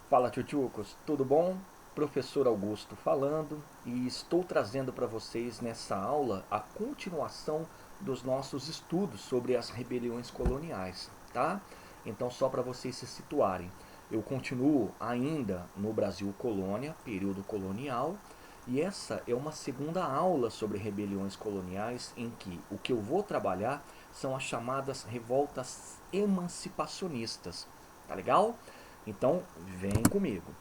Fala, tchutchucos, tudo bom? Professor Augusto falando e estou trazendo para vocês nessa aula a continuação dos nossos estudos sobre as rebeliões coloniais, tá? Então, só para vocês se situarem, eu continuo ainda no Brasil colônia, período colonial, e essa é uma segunda aula sobre rebeliões coloniais em que o que eu vou trabalhar são as chamadas revoltas emancipacionistas, tá legal? Então, vem comigo.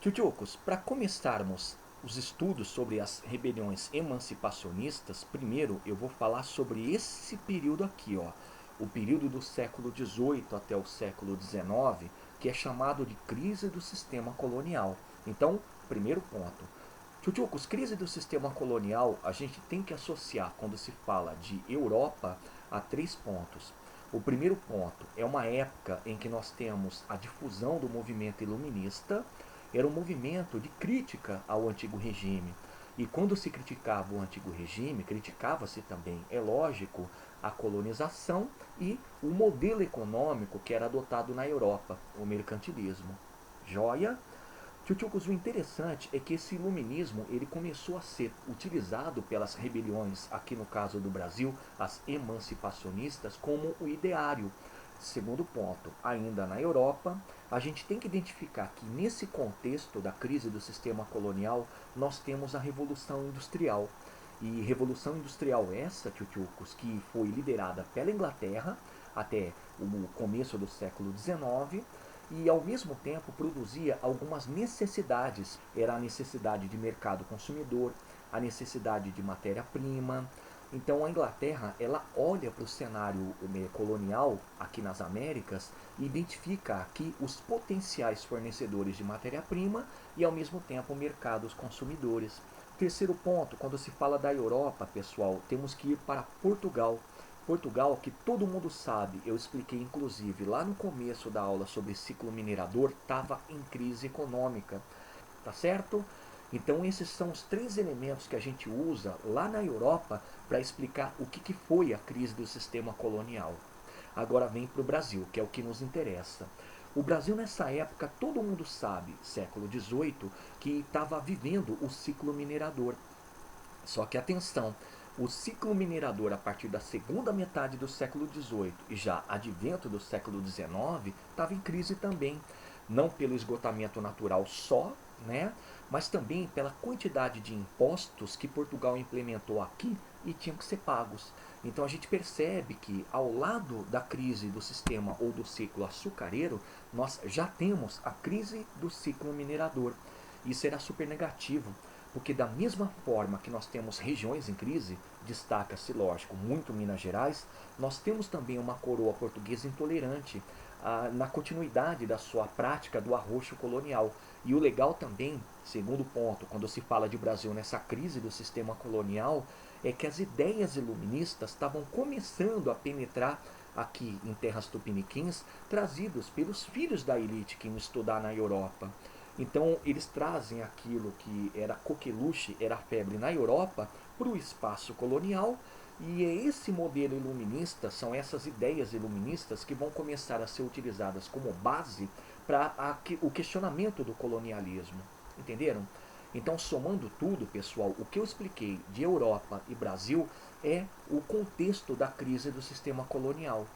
Tchutchucos, para começarmos os estudos sobre as rebeliões emancipacionistas, primeiro eu vou falar sobre esse período aqui, ó, o período do século XVIII até o século XIX, que é chamado de crise do sistema colonial. Então, primeiro ponto. Tchutchucos, crise do sistema colonial, a gente tem que associar, quando se fala de Europa, a três pontos. O primeiro ponto é uma época em que nós temos a difusão do movimento iluminista, era um movimento de crítica ao antigo regime. E quando se criticava o antigo regime, criticava-se também, é lógico, a colonização e o modelo econômico que era adotado na Europa, o mercantilismo. Joia? Tchutchucos, o interessante é que esse iluminismo ele começou a ser utilizado pelas rebeliões, aqui no caso do Brasil, as emancipacionistas, como o ideário. Segundo ponto, ainda na Europa, a gente tem que identificar que nesse contexto da crise do sistema colonial, nós temos a Revolução Industrial. E Revolução Industrial essa, tchutchucos, que foi liderada pela Inglaterra até o começo do século XIX, e ao mesmo tempo produzia algumas necessidades. Era a necessidade de mercado consumidor, a necessidade de matéria-prima. Então a Inglaterra ela olha para o cenário colonial aqui nas Américas e identifica aqui os potenciais fornecedores de matéria-prima e ao mesmo tempo mercados consumidores. Terceiro ponto, quando se fala da Europa, pessoal, temos que ir para Portugal. Portugal, que todo mundo sabe, eu expliquei inclusive lá no começo da aula sobre ciclo minerador, estava em crise econômica, tá certo? Então esses são os três elementos que a gente usa lá na Europa para explicar o que foi a crise do sistema colonial. Agora vem para o Brasil, que é o que nos interessa. O Brasil nessa época, todo mundo sabe, século XVIII, que estava vivendo o ciclo minerador. Só que atenção, o ciclo minerador a partir da segunda metade do século XVIII e já advento do século XIX estava em crise também. Não pelo esgotamento natural só, né? Mas também pela quantidade de impostos que Portugal implementou aqui e tinham que ser pagos. Então a gente percebe que ao lado da crise do sistema ou do ciclo açucareiro, nós já temos a crise do ciclo minerador. Isso era super negativo, porque da mesma forma que nós temos regiões em crise, destaca-se, lógico, muito Minas Gerais, nós temos também uma coroa portuguesa intolerante na continuidade da sua prática do arroxo colonial. E o legal também, segundo ponto, quando se fala de Brasil nessa crise do sistema colonial, é que as ideias iluministas estavam começando a penetrar aqui em terras tupiniquins, trazidos pelos filhos da elite que iam estudar na Europa. Então eles trazem aquilo que era coqueluche, era febre na Europa, para o espaço colonial, e é esse modelo iluminista, são essas ideias iluministas que vão começar a ser utilizadas como base para o questionamento do colonialismo. Entenderam? Então, somando tudo, pessoal, o que eu expliquei de Europa e Brasil é o contexto da crise do sistema colonial.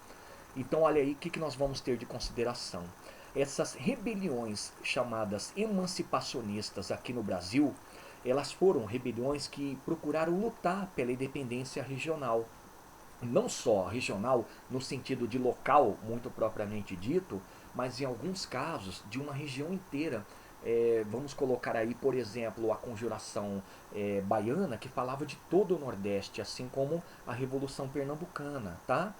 Então, olha aí o que nós vamos ter de consideração. Essas rebeliões chamadas emancipacionistas aqui no Brasil, elas foram rebeliões que procuraram lutar pela independência regional. Não só regional no sentido de local, muito propriamente dito, mas em alguns casos de uma região inteira. Vamos colocar aí, por exemplo, a conjuração baiana, que falava de todo o Nordeste, assim como a Revolução Pernambucana, tá?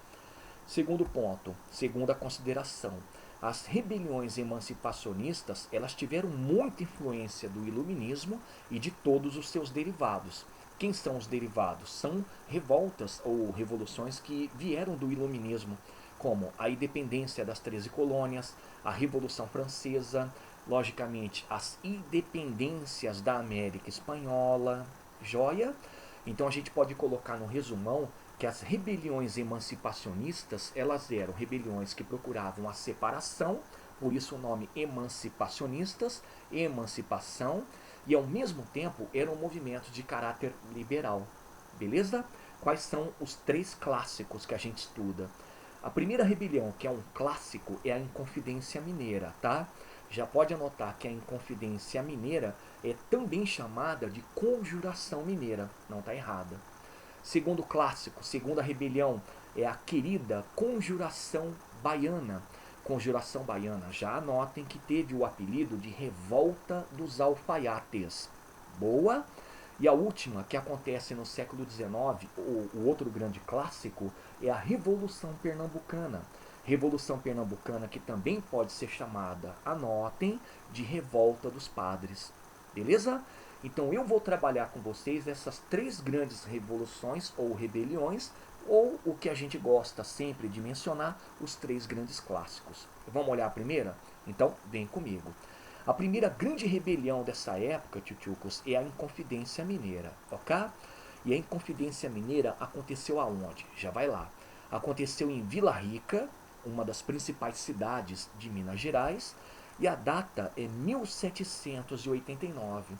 Segundo ponto, segunda consideração, as rebeliões emancipacionistas elas tiveram muita influência do iluminismo e de todos os seus derivados. Quem são os derivados? São revoltas ou revoluções que vieram do iluminismo, como a independência das 13 colônias, a Revolução Francesa, logicamente as independências da América Espanhola, joia? Então a gente pode colocar no resumão que as rebeliões emancipacionistas elas eram rebeliões que procuravam a separação por isso o nome emancipacionistas, emancipação, e ao mesmo tempo eram movimentos de caráter liberal. Beleza? Quais são os três clássicos que a gente estuda? A primeira rebelião, que é um clássico, é a Inconfidência Mineira, tá? Já pode anotar que a Inconfidência Mineira é também chamada de Conjuração Mineira, não está errada. Segundo clássico, segunda rebelião, é a querida Conjuração Baiana. Conjuração Baiana, já anotem que teve o apelido de Revolta dos Alfaiates. Boa! E a última, que acontece no século XIX, o outro grande clássico, é a Revolução Pernambucana. Revolução Pernambucana que também pode ser chamada, anotem, de Revolta dos Padres. Beleza? Então eu vou trabalhar com vocês essas três grandes revoluções ou rebeliões, ou o que a gente gosta sempre de mencionar, os três grandes clássicos. Vamos olhar a primeira? Então vem comigo. A primeira grande rebelião dessa época, tchutchucos, é a Inconfidência Mineira, ok? E a Inconfidência Mineira aconteceu aonde? Já vai lá. Aconteceu em Vila Rica, uma das principais cidades de Minas Gerais, e a data é 1789.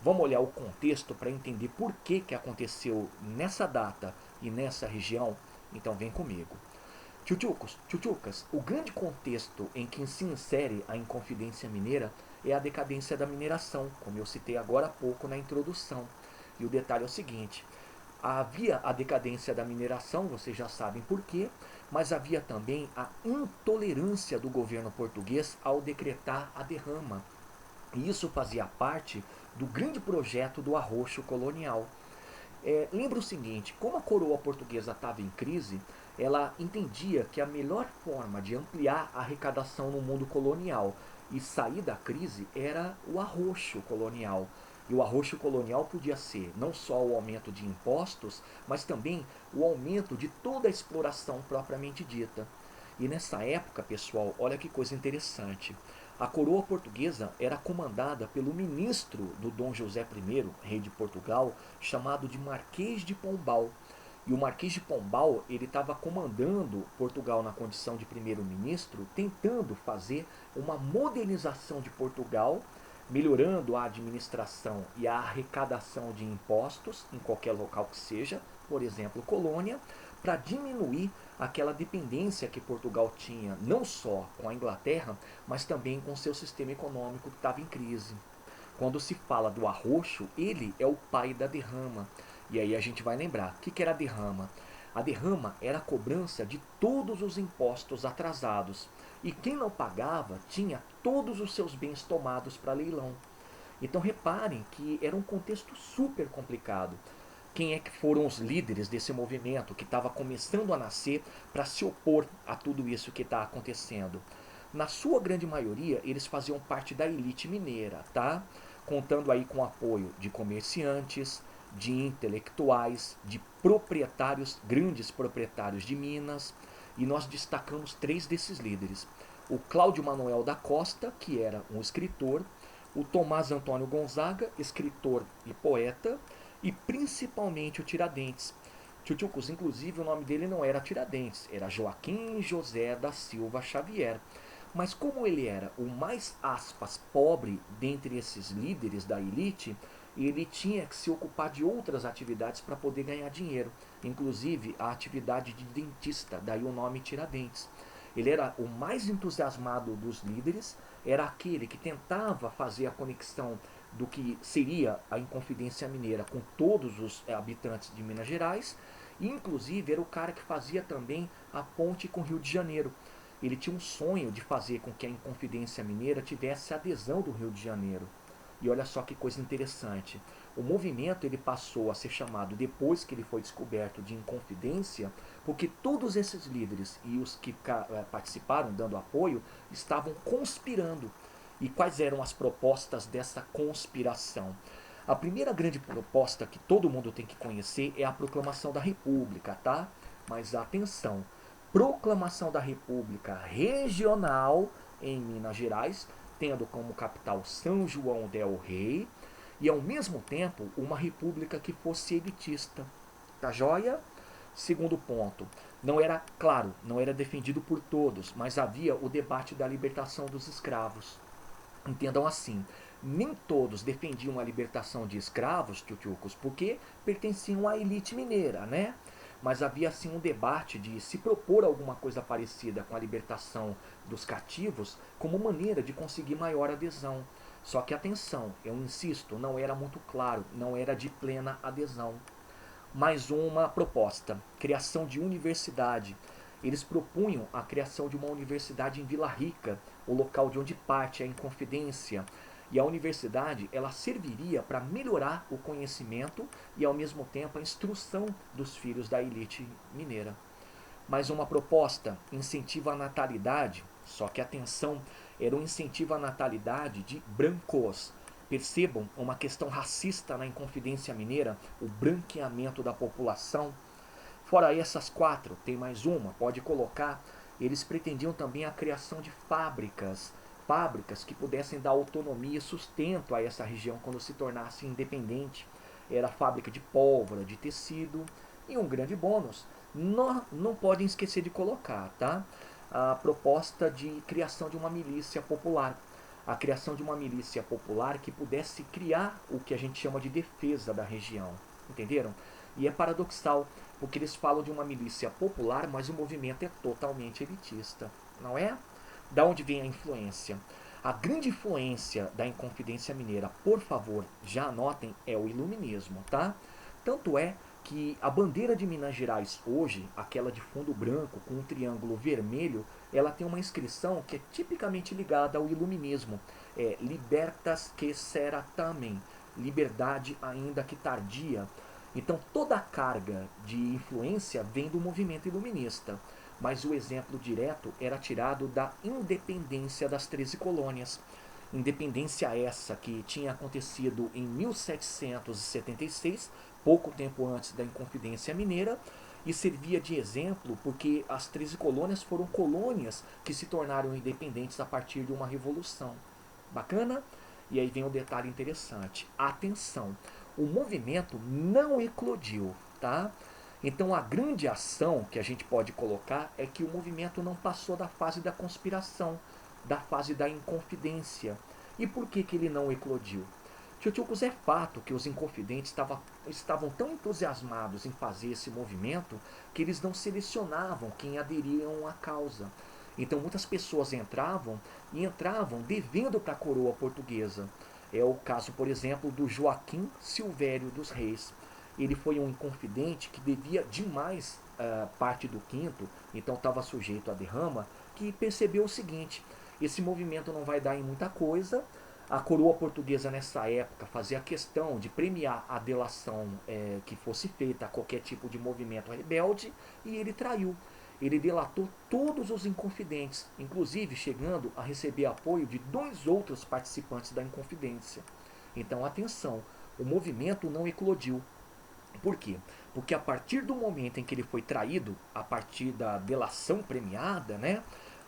Vamos olhar o contexto para entender por que aconteceu nessa data e nessa região? Então vem comigo. Tchutchucas, o grande contexto em que se insere a Inconfidência Mineira é a decadência da mineração, como eu citei agora há pouco na introdução. E o detalhe é o seguinte: havia a decadência da mineração, vocês já sabem por quê, mas havia também a intolerância do governo português ao decretar a derrama. E isso fazia parte do grande projeto do arroxo colonial. Lembra o seguinte, como a coroa portuguesa estava em crise, ela entendia que a melhor forma de ampliar a arrecadação no mundo colonial e sair da crise era o arroxo colonial. E o arroxo colonial podia ser não só o aumento de impostos, mas também o aumento de toda a exploração propriamente dita. E nessa época, pessoal, olha que coisa interessante. A coroa portuguesa era comandada pelo ministro do Dom José I, rei de Portugal, chamado de Marquês de Pombal. E o Marquês de Pombal, ele estava comandando Portugal na condição de primeiro-ministro, tentando fazer uma modernização de Portugal, melhorando a administração e a arrecadação de impostos em qualquer local que seja, por exemplo, colônia, para diminuir aquela dependência que Portugal tinha, não só com a Inglaterra, mas também com seu sistema econômico que estava em crise. Quando se fala do arroxo, ele é o pai da derrama. E aí a gente vai lembrar, o que era a derrama? A derrama era a cobrança de todos os impostos atrasados. E quem não pagava tinha todos os seus bens tomados para leilão. Então reparem que era um contexto super complicado. Quem é que foram os líderes desse movimento que estava começando a nascer para se opor a tudo isso que está acontecendo? Na sua grande maioria, eles faziam parte da elite mineira, tá? Contando aí com o apoio de comerciantes, de intelectuais, de proprietários, grandes proprietários de minas, e nós destacamos três desses líderes. O Cláudio Manuel da Costa, que era um escritor, o Tomás Antônio Gonzaga, escritor e poeta, e principalmente o Tiradentes. Tchutchucos, inclusive o nome dele não era Tiradentes, era Joaquim José da Silva Xavier. Mas como ele era o mais, aspas, pobre dentre esses líderes da elite, ele tinha que se ocupar de outras atividades para poder ganhar dinheiro, inclusive a atividade de dentista, daí o nome Tiradentes. Ele era o mais entusiasmado dos líderes, era aquele que tentava fazer a conexão do que seria a Inconfidência Mineira com todos os habitantes de Minas Gerais, e inclusive era o cara que fazia também a ponte com o Rio de Janeiro. Ele tinha um sonho de fazer com que a Inconfidência Mineira tivesse adesão do Rio de Janeiro. E olha só que coisa interessante. O movimento ele passou a ser chamado, depois que ele foi descoberto, de Inconfidência, porque todos esses líderes e os que participaram, dando apoio, estavam conspirando. E quais eram as propostas dessa conspiração? A primeira grande proposta que todo mundo tem que conhecer é a Proclamação da República, tá? Mas atenção, Proclamação da República Regional em Minas Gerais, tendo como capital São João del Rei, e ao mesmo tempo uma república que fosse elitista. Tá joia? Segundo ponto, Não era, claro, não era defendido por todos, mas havia o debate da libertação dos escravos. Entendam assim, nem todos defendiam a libertação de escravos, tchutchucos, porque pertenciam à elite mineira, né? Mas havia sim um debate de se propor alguma coisa parecida com a libertação dos cativos como maneira de conseguir maior adesão. Só que atenção, eu insisto, não era muito claro, não era de plena adesão. Mais uma proposta, criação de universidade. Eles propunham a criação de uma universidade em Vila Rica, o local de onde parte a Inconfidência. E a universidade ela serviria para melhorar o conhecimento e ao mesmo tempo a instrução dos filhos da elite mineira. Mais uma proposta, incentivo à natalidade, só que atenção, era um incentivo à natalidade de brancos. Percebam uma questão racista na Inconfidência Mineira, o branqueamento da população. Fora essas quatro, tem mais uma, pode colocar. Eles pretendiam também a criação de fábricas, fábricas que pudessem dar autonomia e sustento a essa região quando se tornasse independente. Era fábrica de pólvora, de tecido e um grande bônus. Não podem esquecer de colocar, tá? A proposta de criação de uma milícia popular. A criação de uma milícia popular que pudesse criar o que a gente chama de defesa da região. Entenderam? E é paradoxal, porque eles falam de uma milícia popular, mas o movimento é totalmente elitista, não é? Da onde vem a influência? A grande influência da Inconfidência Mineira, por favor, já anotem, é o iluminismo, tá? Tanto é que a bandeira de Minas Gerais hoje, aquela de fundo branco com um triângulo vermelho, ela tem uma inscrição que é tipicamente ligada ao iluminismo. É Libertas que sera tamen, liberdade ainda que tardia. Então toda a carga de influência vem do movimento iluminista. Mas o exemplo direto era tirado da independência das 13 colônias. Independência essa que tinha acontecido em 1776, pouco tempo antes da Inconfidência Mineira, e servia de exemplo porque as 13 colônias foram colônias que se tornaram independentes a partir de uma revolução. Bacana? E aí vem um detalhe interessante. Atenção, o movimento não eclodiu, tá? Então a grande ação que a gente pode colocar é que o movimento não passou da fase da conspiração, da fase da inconfidência. E por que, que ele não eclodiu? Tchutchucos, é fato que os inconfidentes estavam tão entusiasmados em fazer esse movimento que eles não selecionavam quem aderiam à causa. Então muitas pessoas entravam e entravam devendo para a coroa portuguesa. É o caso, por exemplo, do Joaquim Silvério dos Reis. Ele foi um inconfidente que devia demais parte do quinto, então estava sujeito à derrama, que percebeu o seguinte: esse movimento não vai dar em muita coisa. A coroa portuguesa nessa época fazia questão de premiar a delação que fosse feita a qualquer tipo de movimento rebelde, e ele traiu. Ele delatou todos os inconfidentes, inclusive chegando a receber apoio de 2 outros participantes da Inconfidência. Então atenção, o movimento não eclodiu. Por quê? Porque a partir do momento em que ele foi traído, a partir da delação premiada, né,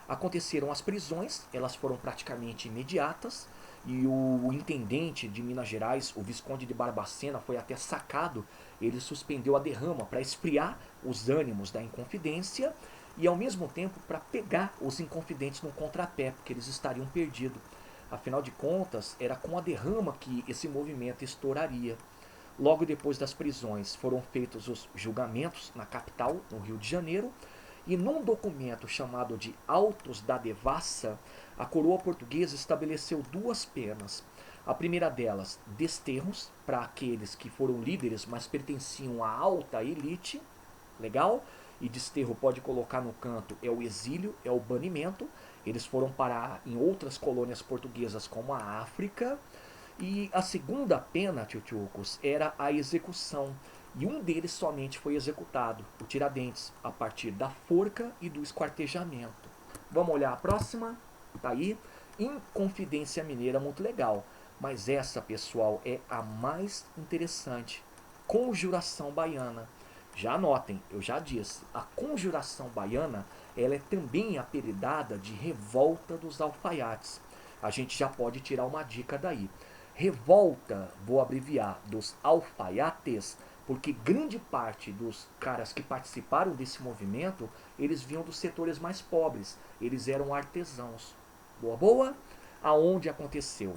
aconteceram as prisões, elas foram praticamente imediatas, e o intendente de Minas Gerais, o Visconde de Barbacena, foi até sacado. Ele suspendeu a derrama para esfriar os ânimos da Inconfidência e ao mesmo tempo para pegar os inconfidentes no contrapé, porque eles estariam perdidos. Afinal de contas, era com a derrama que esse movimento estouraria. Logo depois das prisões foram feitos os julgamentos na capital, no Rio de Janeiro, e num documento chamado de Autos da Devassa, a coroa portuguesa estabeleceu 2 penas. A primeira delas, desterros para aqueles que foram líderes, mas pertenciam à alta elite, legal? E desterro pode colocar no canto, é o exílio, é o banimento. Eles foram parar em outras colônias portuguesas como a África. E a segunda pena, tchutchucos, era a execução. E um deles somente foi executado, o Tiradentes, a partir da forca e do esquartejamento. Vamos olhar a próxima? Tá aí. Inconfidência Mineira, muito legal. Mas essa, pessoal, é a mais interessante. Conjuração Baiana. Já anotem, eu já disse, a Conjuração Baiana ela é também apelidada de Revolta dos Alfaiates. A gente já pode tirar uma dica daí. Revolta, vou abreviar, dos alfaiates, porque grande parte dos caras que participaram desse movimento, eles vinham dos setores mais pobres, eles eram artesãos. Boa, boa? Aonde aconteceu?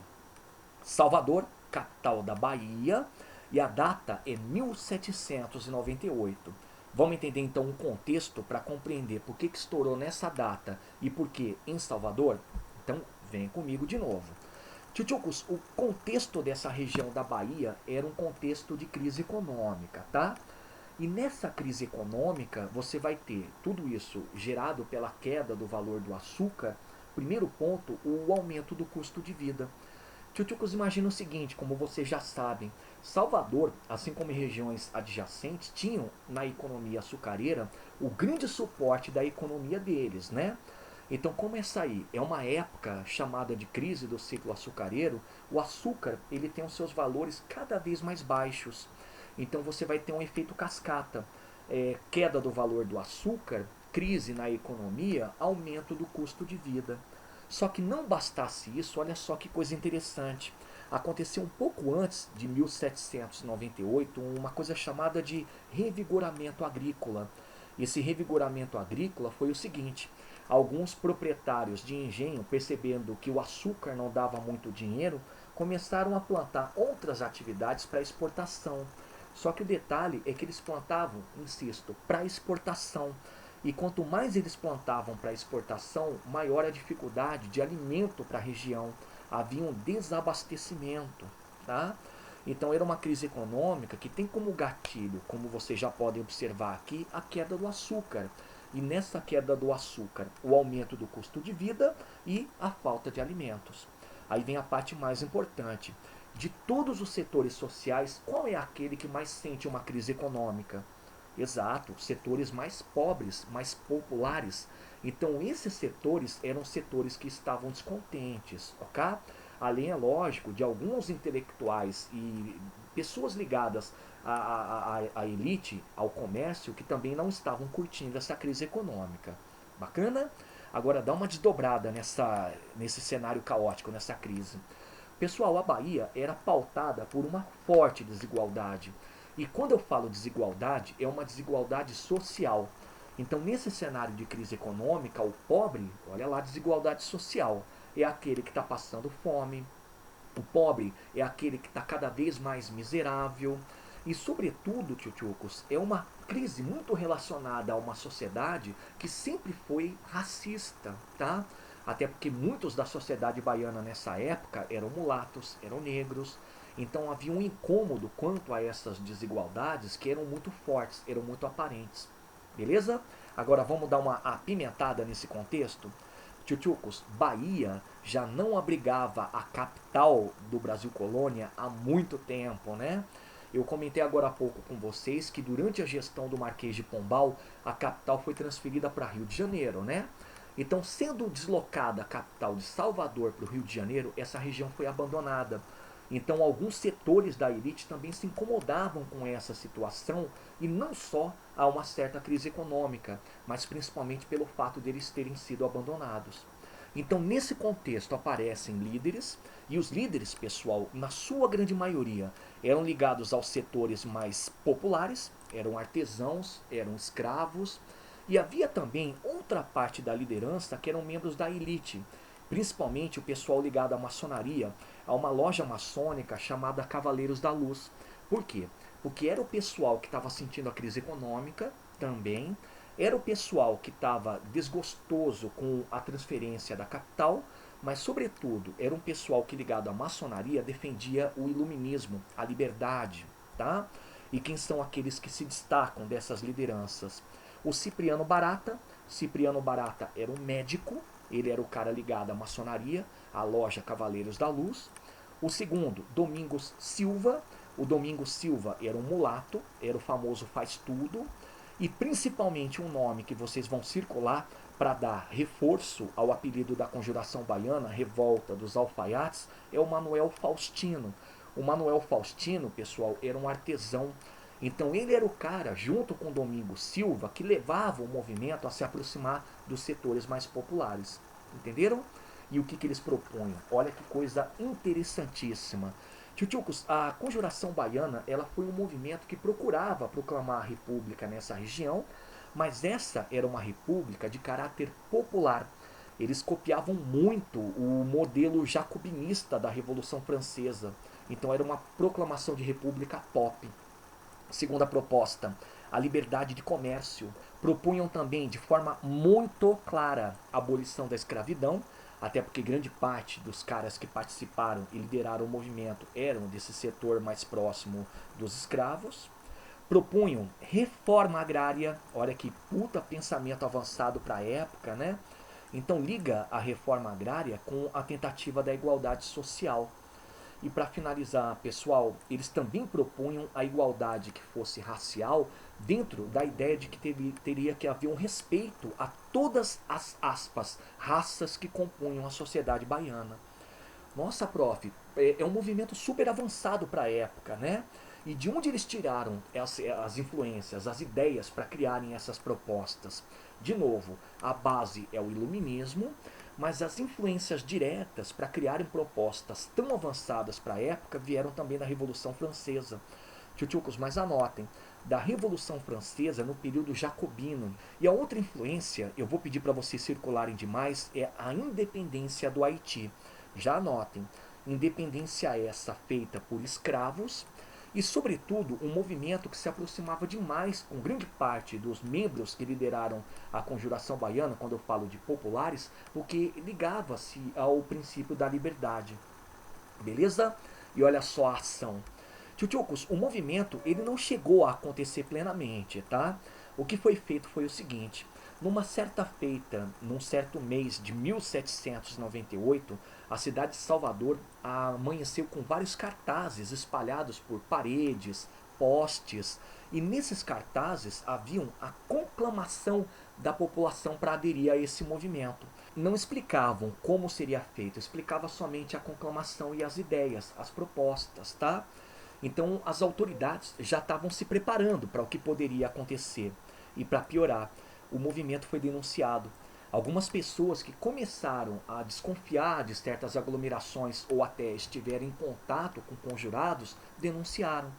Salvador, capital da Bahia, e a data é 1798. Vamos entender então o contexto para compreender por que estourou nessa data e por que em Salvador? Então vem comigo de novo. Tchutchucos, o contexto dessa região da Bahia era um contexto de crise econômica, tá? E nessa crise econômica você vai ter tudo isso gerado pela queda do valor do açúcar. Primeiro ponto, o aumento do custo de vida. Tchutchucos, imagina o seguinte, como vocês já sabem, Salvador, assim como regiões adjacentes, tinham na economia açucareira o grande suporte da economia deles, né? Então, como essa aí é uma época chamada de crise do ciclo açucareiro, o açúcar ele tem os seus valores cada vez mais baixos. Então, você vai ter um efeito cascata. Queda do valor do açúcar, crise na economia, aumento do custo de vida. Só que não bastasse isso, olha só que coisa interessante. Aconteceu um pouco antes de 1798 uma coisa chamada de revigoramento agrícola. Esse revigoramento agrícola foi o seguinte: alguns proprietários de engenho, percebendo que o açúcar não dava muito dinheiro, começaram a plantar outras atividades para exportação. Só que o detalhe é que eles plantavam, insisto, para exportação. E quanto mais eles plantavam para exportação, maior a dificuldade de alimento para a região. Havia um desabastecimento. Tá? Então era uma crise econômica que tem como gatilho, como vocês já podem observar aqui, a queda do açúcar. E nessa queda do açúcar, o aumento do custo de vida e a falta de alimentos. Aí vem a parte mais importante. De todos os setores sociais, qual é aquele que mais sente uma crise econômica? Exato, setores mais pobres, mais populares. Então esses setores eram setores que estavam descontentes, ok? Além, é lógico, de alguns intelectuais e pessoas ligadas à elite, ao comércio, que também não estavam curtindo essa crise econômica. Bacana? Agora dá uma desdobrada nesse cenário caótico, nessa crise. Pessoal, a Bahia era pautada por uma forte desigualdade. E quando eu falo desigualdade, é uma desigualdade social. Então, nesse cenário de crise econômica, o pobre, olha lá, desigualdade social, é aquele que está passando fome, o pobre é aquele que está cada vez mais miserável. E, sobretudo, tchutchucos, é uma crise muito relacionada a uma sociedade que sempre foi racista, tá? Até porque muitos da sociedade baiana nessa época eram mulatos, eram negros. Então havia um incômodo quanto a essas desigualdades que eram muito fortes, eram muito aparentes. Beleza? Agora vamos dar uma apimentada nesse contexto? Tchutchucos, Bahia já não abrigava a capital do Brasil Colônia há muito tempo, né? Eu comentei agora há pouco com vocês que durante a gestão do Marquês de Pombal, a capital foi transferida para Rio de Janeiro, né? Então, sendo deslocada a capital de Salvador para o Rio de Janeiro, essa região foi abandonada. Então, alguns setores da elite também se incomodavam com essa situação, e não só a uma certa crise econômica, mas principalmente pelo fato deles terem sido abandonados. Então, nesse contexto, aparecem líderes, e os líderes, pessoal, na sua grande maioria, eram ligados aos setores mais populares, eram artesãos, eram escravos, e havia também outra parte da liderança que eram membros da elite, principalmente o pessoal ligado à maçonaria, a uma loja maçônica chamada Cavaleiros da Luz. Por quê? Porque era o pessoal que estava sentindo a crise econômica também, era o pessoal que estava desgostoso com a transferência da capital, mas, sobretudo, era um pessoal que, ligado à maçonaria, defendia o iluminismo, a liberdade. Tá? E quem são aqueles que se destacam dessas lideranças? O Cipriano Barata. Cipriano Barata era um médico, ele era o cara ligado à maçonaria, à loja Cavaleiros da Luz. O segundo, Domingos Silva. O Domingos Silva era um mulato, era o famoso faz-tudo. E principalmente um nome que vocês vão circular para dar reforço ao apelido da conjuração baiana, Revolta dos Alfaiates, é o Manuel Faustino. O Manuel Faustino, pessoal, era um artesão. Então ele era o cara, junto com Domingos Silva, que levava o movimento a se aproximar dos setores mais populares. Entenderam? E o que eles propunham? Olha que coisa interessantíssima. Tchutchucos, a Conjuração Baiana ela foi um movimento que procurava proclamar a república nessa região, mas essa era uma república de caráter popular. Eles copiavam muito o modelo jacobinista da Revolução Francesa. Então era uma proclamação de república pop. Segunda proposta, a liberdade de comércio. Propunham também de forma muito clara a abolição da escravidão, até porque grande parte dos caras que participaram e lideraram o movimento eram desse setor mais próximo dos escravos. Propunham reforma agrária, olha que puta pensamento avançado para a época, né? Então liga a reforma agrária com a tentativa da igualdade social. E para finalizar, pessoal, eles também propunham a igualdade que fosse racial dentro da ideia de que teria que haver um respeito a todas as aspas, raças que compunham a sociedade baiana. Nossa, prof, é um movimento super avançado para a época, né? E de onde eles tiraram as influências, as ideias para criarem essas propostas? De novo, a base é o iluminismo, mas as influências diretas para criarem propostas tão avançadas para a época vieram também da Revolução Francesa. Tchutchucos, mas anotem, da Revolução Francesa no período jacobino. E a outra influência, eu vou pedir para vocês circularem demais, é a independência do Haiti. Já anotem, independência essa feita por escravos e, sobretudo, um movimento que se aproximava demais com grande parte dos membros que lideraram a Conjuração Baiana, quando eu falo de populares, porque ligava-se ao princípio da liberdade. Beleza? E olha só a ação. Tchutchucos, o movimento ele não chegou a acontecer plenamente, tá? O que foi feito foi o seguinte: numa certa feita, num certo mês de 1798, a cidade de Salvador amanheceu com vários cartazes espalhados por paredes, postes, e nesses cartazes haviam a conclamação da população para aderir a esse movimento. Não explicavam como seria feito, explicava somente a conclamação e as ideias, as propostas, tá? Então as autoridades já estavam se preparando para o que poderia acontecer. E para piorar, o movimento foi denunciado. Algumas pessoas que começaram a desconfiar de certas aglomerações ou até estiveram em contato com conjurados denunciaram.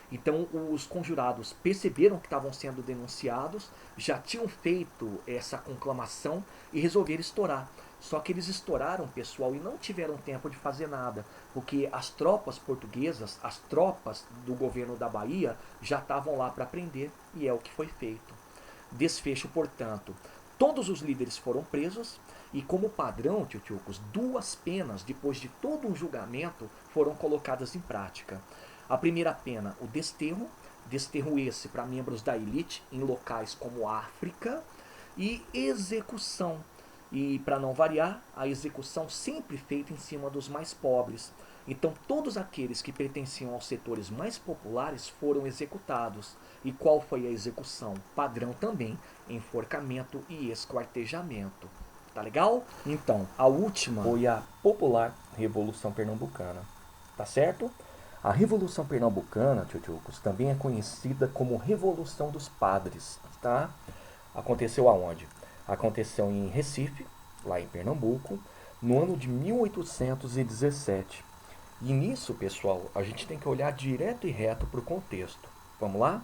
Então os conjurados perceberam que estavam sendo denunciados, já tinham feito essa conclamação e resolveram estourar. Só que eles estouraram, pessoal, e não tiveram tempo de fazer nada, porque as tropas portuguesas, as tropas do governo da Bahia, já estavam lá para prender, e é o que foi feito. Desfecho, portanto, todos os líderes foram presos, e como padrão, tchutchucos, 2 penas, depois de todo um julgamento, foram colocadas em prática. A primeira pena, o desterro, desterro esse para membros da elite em locais como África, e execução. E, para não variar, a execução sempre feita em cima dos mais pobres. Então, todos aqueles que pertenciam aos setores mais populares foram executados. E qual foi a execução? Padrão também: enforcamento e esquartejamento. Tá legal? Então, a última foi a popular Revolução Pernambucana. Tá certo? A Revolução Pernambucana, tchutchucos, também é conhecida como Revolução dos Padres. Tá? Aconteceu aonde? Aconteceu em Recife, lá em Pernambuco, no ano de 1817. E nisso, pessoal, a gente tem que olhar direto e reto para o contexto. Vamos lá?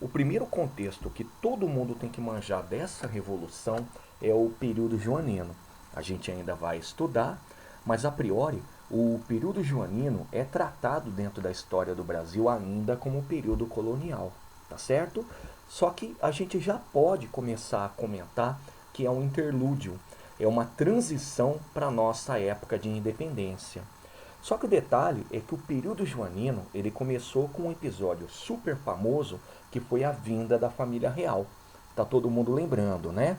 O primeiro contexto que todo mundo tem que manjar dessa revolução é o período joanino. A gente ainda vai estudar, mas a priori o período joanino é tratado dentro da história do Brasil ainda como período colonial, tá certo? Só que a gente já pode começar a comentar que é um interlúdio, é uma transição para a nossa época de independência. Só que o detalhe é que o período joanino ele começou com um episódio super famoso que foi a vinda da família real. Tá todo mundo lembrando, né?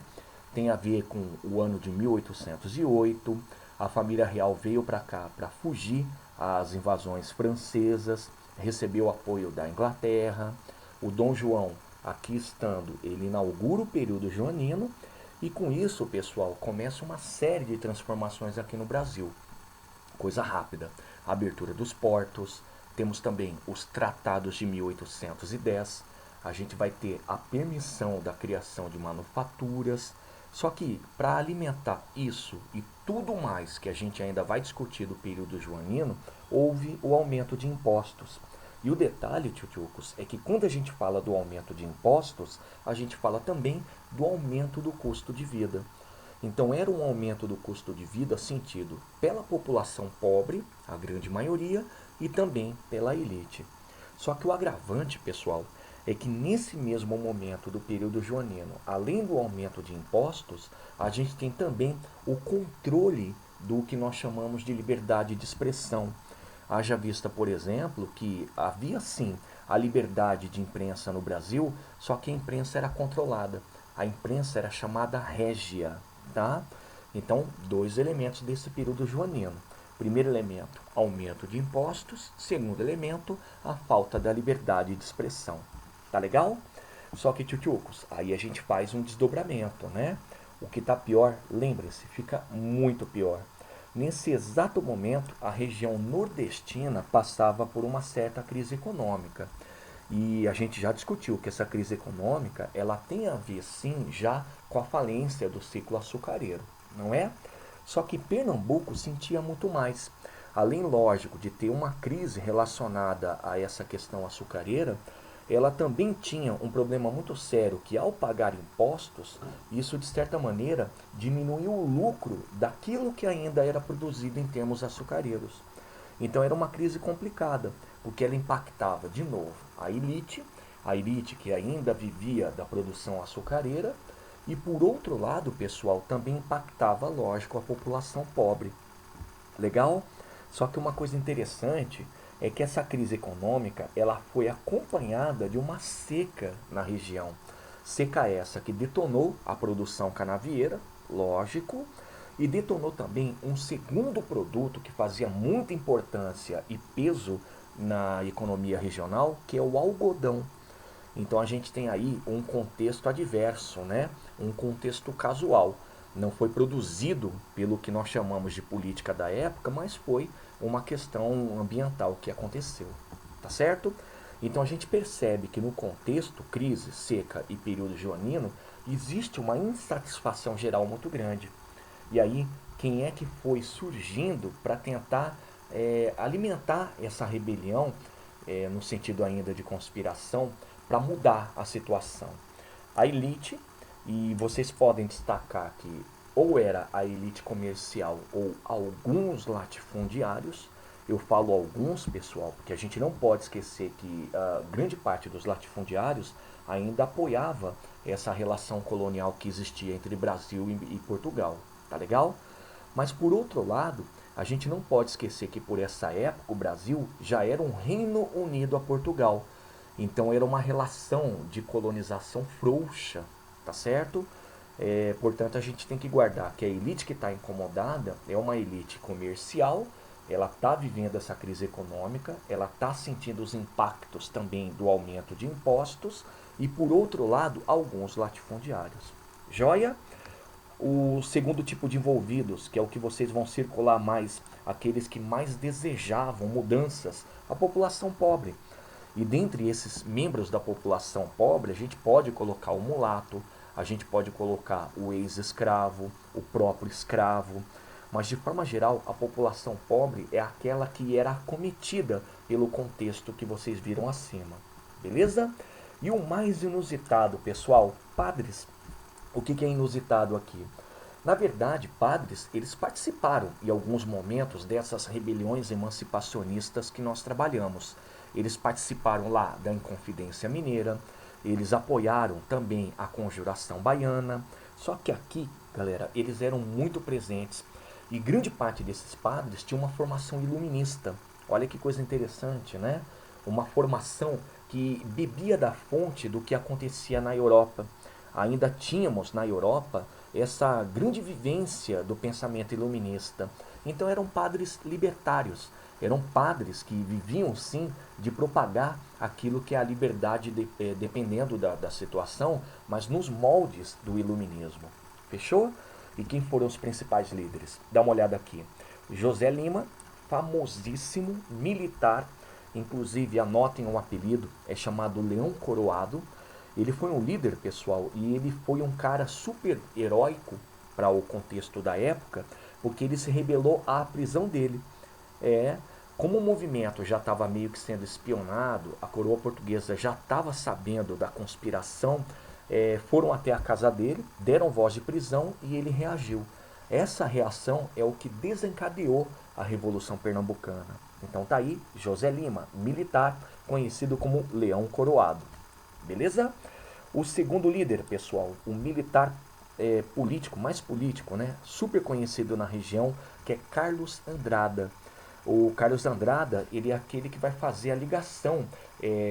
Tem a ver com o ano de 1808. A família real veio para cá para fugir às invasões francesas, recebeu apoio da Inglaterra. O Dom João, aqui estando, ele inaugura o período joanino e com isso, pessoal, começa uma série de transformações aqui no Brasil. Coisa rápida: a abertura dos portos, temos também os tratados de 1810, a gente vai ter a permissão da criação de manufaturas, Só que para alimentar isso e tudo mais que a gente ainda vai discutir do período joanino, houve o aumento de impostos. E o detalhe, tchutchucos, é que quando a gente fala do aumento de impostos, a gente fala também do aumento do custo de vida. Então era um aumento do custo de vida sentido pela população pobre, a grande maioria, e também pela elite. Só que o agravante, pessoal, é que nesse mesmo momento do período joanino, além do aumento de impostos, a gente tem também o controle do que nós chamamos de liberdade de expressão. Haja vista, por exemplo, que havia sim a liberdade de imprensa no Brasil, só que a imprensa era controlada. A imprensa era chamada régia, tá? Então, dois elementos desse período joanino. Primeiro elemento, aumento de impostos. Segundo elemento, a falta da liberdade de expressão. Tá legal? Só que, tchutchucos, aí a gente faz um desdobramento, né? O que tá pior, lembre-se, fica muito pior. Nesse exato momento, a região nordestina passava por uma certa crise econômica. E a gente já discutiu que essa crise econômica, ela tem a ver sim já com a falência do ciclo açucareiro, não é? Só que Pernambuco sentia muito mais. Além, lógico, de ter uma crise relacionada a essa questão açucareira, ela também tinha um problema muito sério, que ao pagar impostos, isso de certa maneira diminuiu o lucro daquilo que ainda era produzido em termos açucareiros. Então era uma crise complicada, porque ela impactava de novo a elite que ainda vivia da produção açucareira, e por outro lado, pessoal, também impactava, lógico, a população pobre. Legal? Só que uma coisa interessante é que essa crise econômica ela foi acompanhada de uma seca na região. Seca essa que detonou a produção canavieira, lógico, e detonou também um segundo produto que fazia muita importância e peso na economia regional, que é o algodão. Então a gente tem aí um contexto adverso, né? Um contexto casual. Não foi produzido pelo que nós chamamos de política da época, mas foi uma questão ambiental que aconteceu. Tá certo? Então a gente percebe que no contexto crise, seca e período joanino, existe uma insatisfação geral muito grande. E aí, quem é que foi surgindo para tentar alimentar essa rebelião, no sentido ainda de conspiração, para mudar a situação? A elite, e vocês podem destacar que ou era a elite comercial ou alguns latifundiários. Eu falo alguns, pessoal, porque a gente não pode esquecer que a grande parte dos latifundiários ainda apoiava essa relação colonial que existia entre Brasil e Portugal. Tá legal? Mas por outro lado, a gente não pode esquecer que por essa época o Brasil já era um reino unido a Portugal. Então era uma relação de colonização frouxa, tá certo? Portanto, a gente tem que guardar que a elite que está incomodada é uma elite comercial, ela está vivendo essa crise econômica, ela está sentindo os impactos também do aumento de impostos e, por outro lado, alguns latifundiários. Joia? O segundo tipo de envolvidos, que é o que vocês vão circular mais, aqueles que mais desejavam mudanças, a população pobre. E dentre esses membros da população pobre, a gente pode colocar o mulato, a gente pode colocar o ex-escravo, o próprio escravo, mas de forma geral, a população pobre é aquela que era acometida pelo contexto que vocês viram acima. Beleza? E o mais inusitado, pessoal, padres. O que é inusitado aqui? Na verdade, padres, eles participaram em alguns momentos dessas rebeliões emancipacionistas que nós trabalhamos. Eles participaram lá da Inconfidência Mineira, eles apoiaram também a Conjuração Baiana. Só que aqui, galera, eles eram muito presentes e grande parte desses padres tinha uma formação iluminista. Olha que coisa interessante, né? Uma formação que bebia da fonte do que acontecia na Europa. Ainda tínhamos na Europa essa grande vivência do pensamento iluminista. Então eram padres libertários, eram padres que viviam sim de propagar aquilo que é a liberdade dependendo da situação, mas nos moldes do iluminismo. Fechou? E quem foram os principais líderes? Dá uma olhada aqui. José Lima, famosíssimo militar, inclusive anotem o apelido, é chamado Leão Coroado. Ele foi um líder, pessoal, e ele foi um cara super heróico para o contexto da época, porque ele se rebelou à prisão dele. É, como o movimento já estava meio que sendo espionado, a coroa portuguesa já estava sabendo da conspiração, foram até a casa dele, deram voz de prisão e ele reagiu. Essa reação é o que desencadeou a Revolução Pernambucana. Então tá aí José Lima, militar, conhecido como Leão Coroado. Beleza? O segundo líder, pessoal, o militar político, mais político, né? Super conhecido na região, que é Carlos Andrada. O Carlos Andrada, ele é aquele que vai fazer a ligação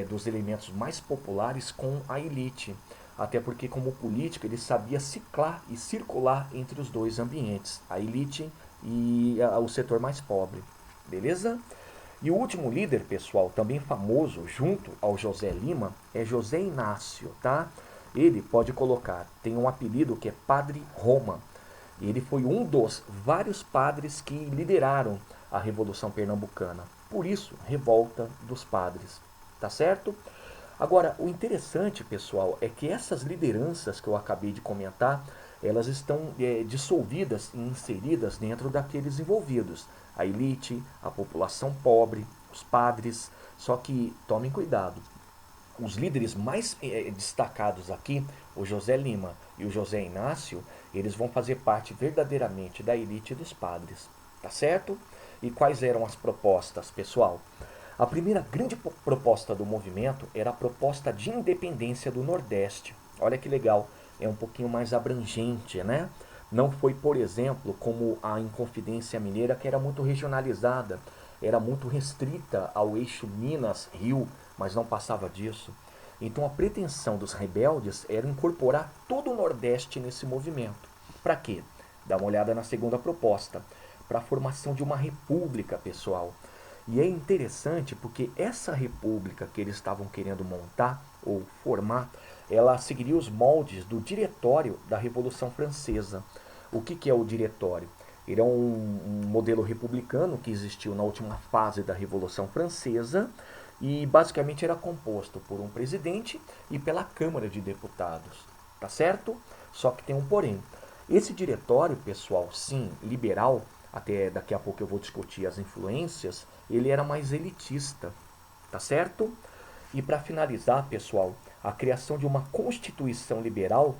dos elementos mais populares com a elite. Até porque, como político, ele sabia ciclar e circular entre os dois ambientes, a elite e o setor mais pobre. Beleza? E o último líder, pessoal, também famoso, junto ao José Lima, é José Inácio, tá? Ele, pode colocar, tem um apelido que é Padre Roma. Ele foi um dos vários padres que lideraram a Revolução Pernambucana. Por isso, Revolta dos Padres. Tá certo? Agora, o interessante, pessoal, é que essas lideranças que eu acabei de comentar, elas estão dissolvidas e inseridas dentro daqueles envolvidos. A elite, a população pobre, os padres. Só que tomem cuidado. Os líderes mais destacados aqui, o José Lima e o José Inácio, eles vão fazer parte verdadeiramente da elite dos padres. Tá certo? E quais eram as propostas, pessoal? A primeira grande proposta do movimento era a proposta de independência do Nordeste. Olha que legal, é um pouquinho mais abrangente, né? Não foi, por exemplo, como a Inconfidência Mineira, que era muito regionalizada, era muito restrita ao eixo Minas-Rio, mas não passava disso. Então a pretensão dos rebeldes era incorporar todo o Nordeste nesse movimento. Para quê? Dá uma olhada na segunda proposta. Para a formação de uma república, pessoal. E é interessante porque essa república que eles estavam querendo montar ou formar, ela seguiria os moldes do diretório da Revolução Francesa. O que é o diretório? Ele é um modelo republicano que existiu na última fase da Revolução Francesa e basicamente era composto por um presidente e pela Câmara de Deputados. Tá certo? Só que tem um porém. Esse diretório, pessoal, sim, liberal, até daqui a pouco eu vou discutir as influências, ele era mais elitista, tá certo? E para finalizar, pessoal, a criação de uma constituição liberal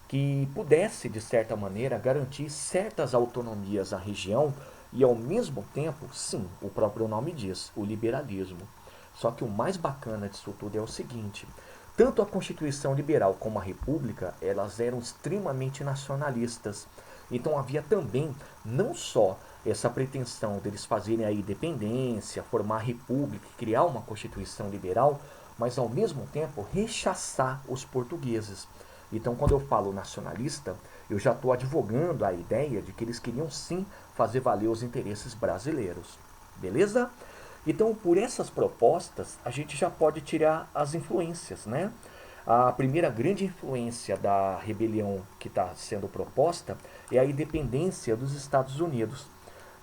que pudesse, de certa maneira, garantir certas autonomias à região e, ao mesmo tempo, sim, o próprio nome diz, o liberalismo. Só que o mais bacana disso tudo é o seguinte, tanto a Constituição Liberal como a República, elas eram extremamente nacionalistas. Então havia também não só essa pretensão deles fazerem a independência, formar a república, criar uma constituição liberal, mas ao mesmo tempo rechaçar os portugueses. Então quando eu falo nacionalista, eu já estou advogando a ideia de que eles queriam sim fazer valer os interesses brasileiros. Beleza? Então por essas propostas a gente já pode tirar as influências, né? A primeira grande influência da rebelião que está sendo proposta é a independência dos Estados Unidos.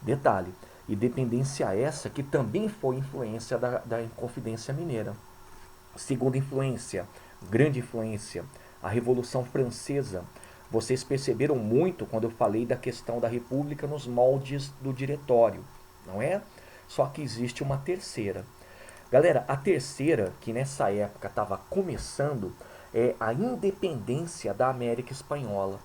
Detalhe, independência essa que também foi influência da Inconfidência Mineira. Segunda influência, grande influência, a Revolução Francesa. Vocês perceberam muito quando eu falei da questão da República nos moldes do diretório, não é? Só que existe uma terceira. Galera, a terceira, que nessa época estava começando, é a independência da América Espanhola.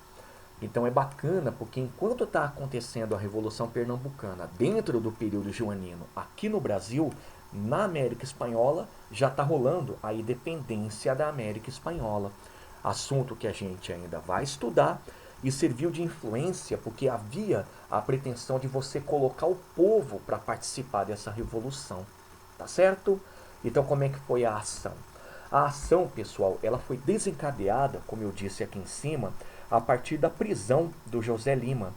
Então é bacana porque enquanto está acontecendo a Revolução Pernambucana dentro do período joanino aqui no Brasil, na América Espanhola já está rolando a independência da América Espanhola. Assunto que a gente ainda vai estudar e serviu de influência porque havia a pretensão de você colocar o povo para participar dessa revolução. Tá certo? Então como é que foi a ação? A ação, pessoal, ela foi desencadeada, como eu disse aqui em cima, a partir da prisão do José Lima.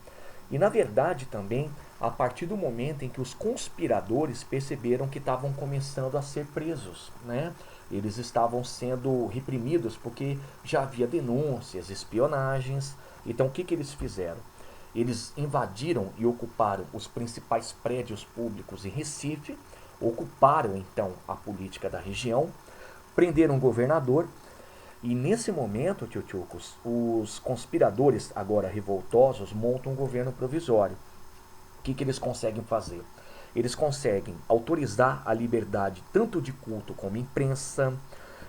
E na verdade também a partir do momento em que os conspiradores perceberam que estavam começando a ser presos, né? Eles estavam sendo reprimidos porque já havia denúncias, espionagens. Então o que eles fizeram? Eles invadiram e ocuparam os principais prédios públicos em Recife, ocuparam então a política da região, prenderam o governador E nesse momento, tchutchucos, os conspiradores, agora revoltosos, montam um governo provisório. O que eles conseguem fazer? Eles conseguem autorizar a liberdade tanto de culto como imprensa,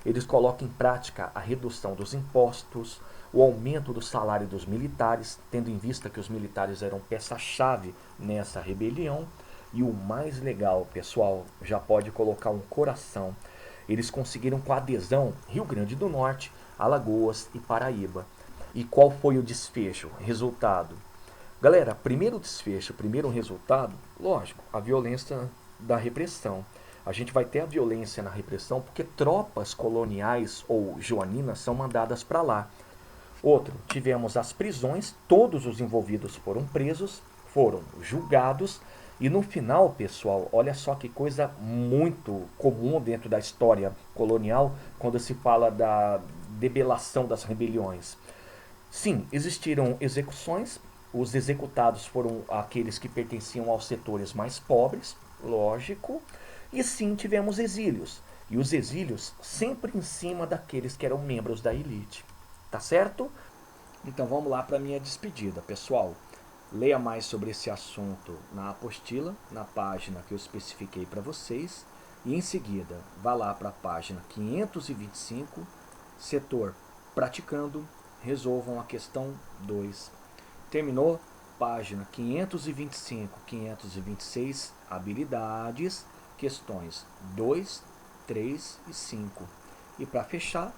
eles colocam em prática a redução dos impostos, o aumento do salário dos militares, tendo em vista que os militares eram peça-chave nessa rebelião. E o mais legal, pessoal, já pode colocar um coração, eles conseguiram com a adesão Rio Grande do Norte, Alagoas e Paraíba. E qual foi o desfecho? Resultado? Galera, primeiro desfecho, primeiro resultado, lógico, a violência da repressão. A gente vai ter a violência na repressão porque tropas coloniais ou joaninas são mandadas para lá. Outro, tivemos as prisões, todos os envolvidos foram presos, foram julgados e no final, pessoal, olha só que coisa muito comum dentro da história colonial quando se fala da debelação das rebeliões. Sim, existiram execuções. Os executados foram aqueles que pertenciam aos setores mais pobres, lógico. E sim, tivemos exílios. E os exílios sempre em cima daqueles que eram membros da elite. Tá certo? Então vamos lá para a minha despedida, pessoal. Leia mais sobre esse assunto na apostila, na página que eu especifiquei para vocês. E em seguida, vá lá para a página 525, setor Praticando, resolvam a questão 2. Terminou? Página 525, 526, habilidades, questões 2, 3 e 5. E para fechar,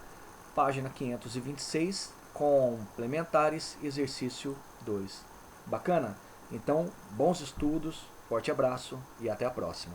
página 526, complementares, exercício 2. Bacana? Então, bons estudos, forte abraço e até a próxima.